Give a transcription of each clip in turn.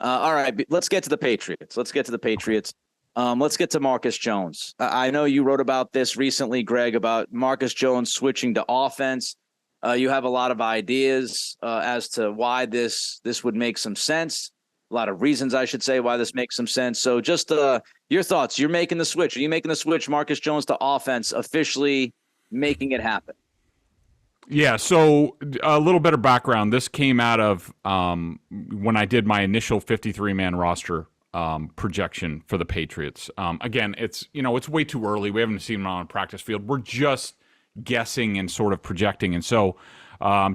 All right, let's get to the Patriots. Let's get to Marcus Jones. I know you wrote about this recently, Greg, about Marcus Jones switching to offense. You have a lot of ideas as to why this would make some sense. A lot of reasons, I should say, why this makes some sense. So just your thoughts. You're making the switch. Are you making the switch, Marcus Jones to offense, officially making it happen? Yeah, so a little bit of background. This came out of when I did my initial 53-man roster projection for the Patriots. Again, it's way too early. We haven't seen them on a practice field. We're just guessing and sort of projecting. And so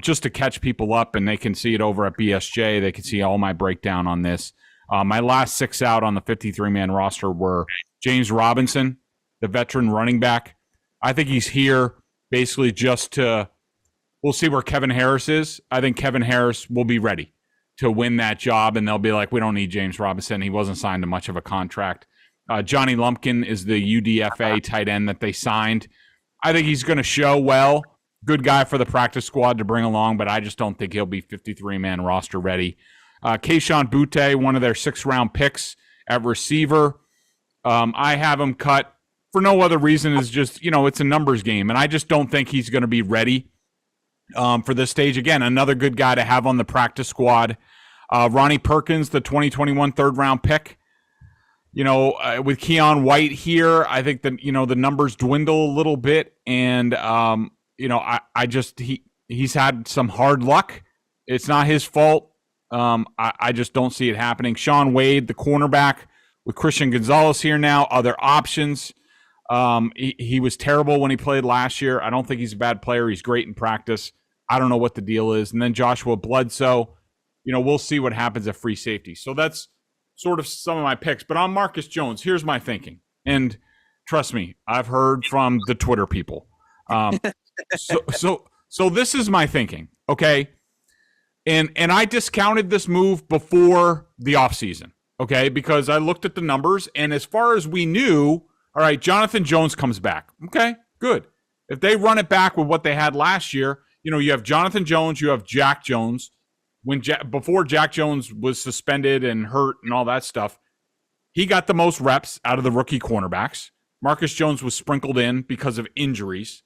just to catch people up, and they can see it over at BSJ, they can see all my breakdown on this. My last 6 out on the 53-man roster were James Robinson, the veteran running back. I think he's here basically just to – we'll see where Kevin Harris is. I think Kevin Harris will be ready to win that job, and they'll be like, we don't need James Robinson. He wasn't signed to much of a contract. Johnny Lumpkin is the UDFA tight end that they signed. I think he's going to show well. Good guy for the practice squad to bring along, but I just don't think he'll be 53-man roster ready. Kayshon Boutte, one of their 6th-round picks at receiver. I have him cut for no other reason is just, it's a numbers game, and I just don't think he's going to be ready for this stage. Again, another good guy to have on the practice squad. Ronnie Perkins, the 2021 third-round pick. With Keon White here, I think that, the numbers dwindle a little bit. And, he's had some hard luck. It's not his fault. I just don't see it happening. Shaun Wade, the cornerback, with Christian Gonzalez here now, other options. He was terrible when he played last year. I don't think he's a bad player. He's great in practice. I don't know what the deal is. And then Joshua Bledsoe, we'll see what happens at free safety. So that's sort of some of my picks. But on Marcus Jones, here's my thinking. And trust me, I've heard from the Twitter people. So this is my thinking, okay? And I discounted this move before the offseason, okay? Because I looked at the numbers, and as far as we knew, all right, Jonathan Jones comes back. Okay, good. If they run it back with what they had last year, you have Jonathan Jones, you have Jack Jones. Before Jack Jones was suspended and hurt and all that stuff, he got the most reps out of the rookie cornerbacks. Marcus Jones was sprinkled in because of injuries.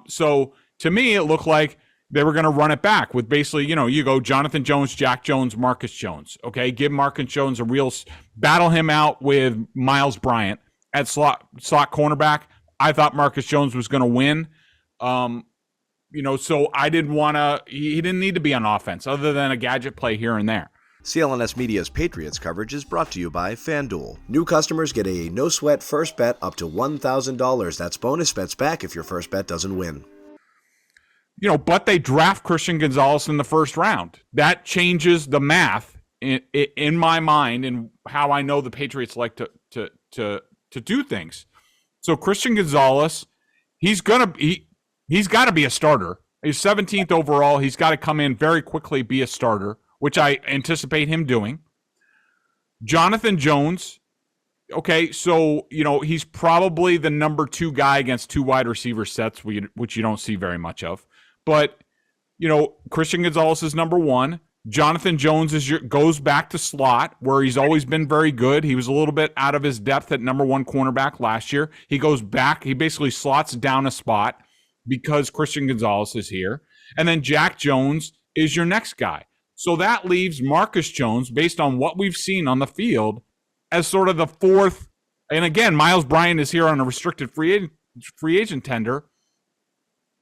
So to me, it looked like they were going to run it back with basically, you go Jonathan Jones, Jack Jones, Marcus Jones. Okay, give Marcus Jones a real battle him out with Myles Bryant at slot cornerback. I thought Marcus Jones was going to win. So I didn't want to, he didn't need to be on offense other than a gadget play here and there. CLNS Media's Patriots coverage is brought to you by FanDuel. New customers get a no-sweat first bet up to $1,000. That's bonus bets back if your first bet doesn't win. But they draft Christian Gonzalez in the first round. That changes the math in my mind and how I know the Patriots like to do things. So Christian Gonzalez, he's got to be a starter. He's 17th overall. He's got to come in very quickly, be a starter, which I anticipate him doing. Jonathan Jones, okay, so, he's probably the number 2 guy against 2 wide receiver sets, which you don't see very much of. But, Christian Gonzalez is number 1. Jonathan Jones goes back to slot, where he's always been very good. He was a little bit out of his depth at number 1 cornerback last year. He goes back. He basically slots down a spot because Christian Gonzalez is here. And then Jack Jones is your next guy. So that leaves Marcus Jones, based on what we've seen on the field, as sort of the 4th. And again, Myles Bryant is here on a restricted free agent tender.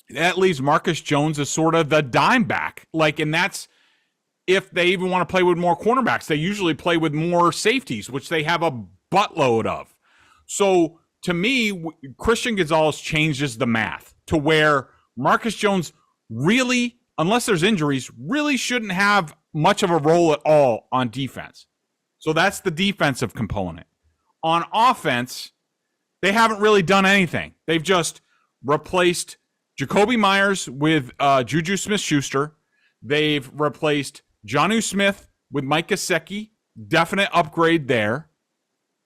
That leaves Marcus Jones as sort of the dime back. And that's if they even want to play with more cornerbacks. They usually play with more safeties, which they have a buttload of. So to me, Christian Gonzalez changes the math to where Marcus Jones really, unless there's injuries, really shouldn't have much of a role at all on defense. So that's the defensive component. On offense, they haven't really done anything. They've just replaced Jacoby Myers with Juju Smith-Schuster. They've replaced Jonnu Smith with Mike Gesicki. Definite upgrade there.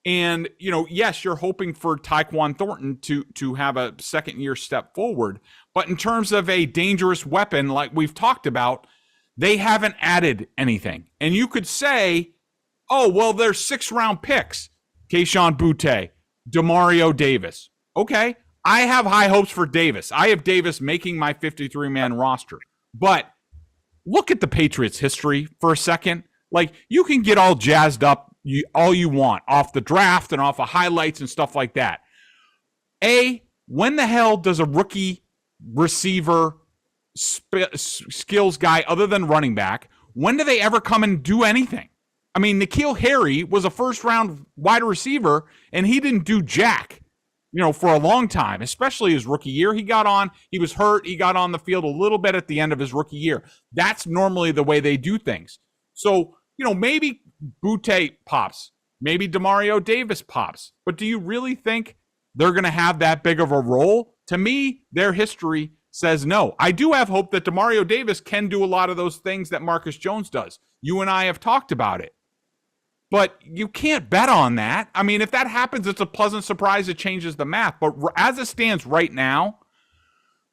And, yes, you're hoping for Tyquan Thornton to have a second-year step forward. But in terms of a dangerous weapon, like we've talked about, they haven't added anything. And you could say Oh, well, there's 6th-round picks. Kayshon Boutte, Demario Davis. Okay, I have high hopes for Davis. I have Davis making my 53-man roster. But look at the Patriots' history for a second. Like, you can get all jazzed up all you want off the draft and off of highlights and stuff like that. When the hell does a rookie receiver skills guy other than running back, when do they ever come and do anything? I mean, N'Keal Harry was a first-round wide receiver, and he didn't do jack, for a long time, especially his rookie year. He was hurt, he got on the field a little bit at the end of his rookie year. That's normally the way they do things. So, maybe Boutte pops, maybe Demario Davis pops, but do you really think they're going to have that big of a role? To me, their history says no. I do have hope that Demario Davis can do a lot of those things that Marcus Jones does. You and I have talked about it. But you can't bet on that. I mean, if that happens, it's a pleasant surprise. It changes the math. But as it stands right now,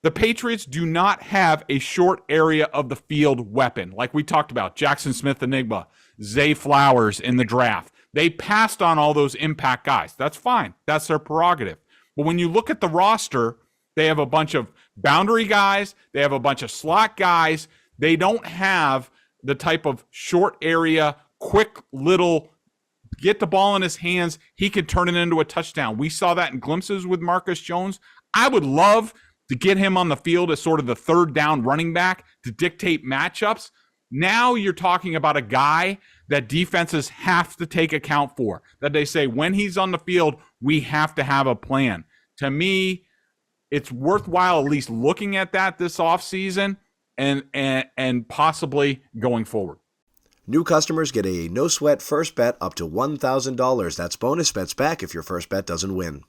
the Patriots do not have a short area of the field weapon. Like we talked about, Jackson Smith-Njigba, Zay Flowers in the draft. They passed on all those impact guys. That's fine. That's their prerogative. But when you look at the roster, they have a bunch of boundary guys. They have a bunch of slot guys. They don't have the type of short area, quick little, get the ball in his hands, he can turn it into a touchdown. We saw that in glimpses with Marcus Jones. I would love to get him on the field as sort of the third down running back to dictate matchups. Now you're talking about a guy that defenses have to take account for, that they say when he's on the field, we have to have a plan. To me, it's worthwhile at least looking at that this offseason and possibly going forward. New customers get a no-sweat first bet up to $1,000. That's bonus bets back if your first bet doesn't win.